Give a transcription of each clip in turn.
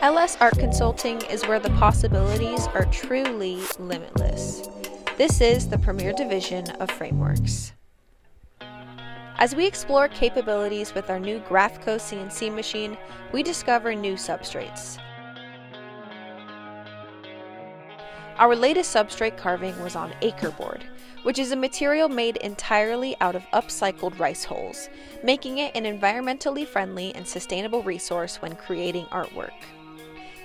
LS Art Consulting is where the possibilities are truly limitless. This is the premier division of frameworks. As we explore capabilities with our new GRAPHCO CNC machine, we discover new substrates. Our latest substrate carving was on Acre Board, which is a material made entirely out of upcycled rice hulls, making it an environmentally friendly and sustainable resource when creating artwork.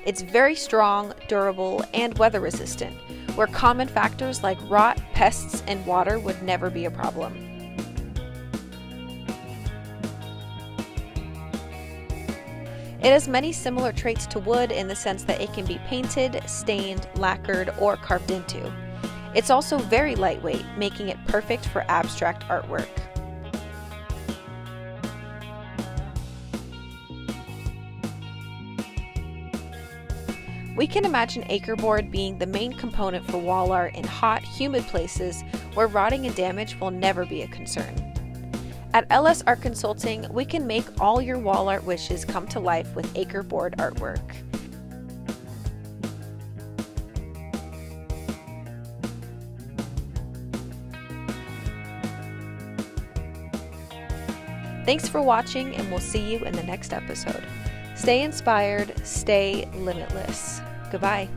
It's very strong, durable, and weather resistant, where common factors like rot, pests, and water would never be a problem. It has many similar traits to wood in the sense that it can be painted, stained, lacquered, or carved into. It's also very lightweight, making it perfect for abstract artwork. We can imagine Acre Board being the main component for wall art in hot, humid places where rotting and damage will never be a concern. At LS Art Consulting, we can make all your wall art wishes come to life with Acre Board artwork. Thanks for watching, and we'll see you in the next episode. Stay inspired, stay limitless. Goodbye.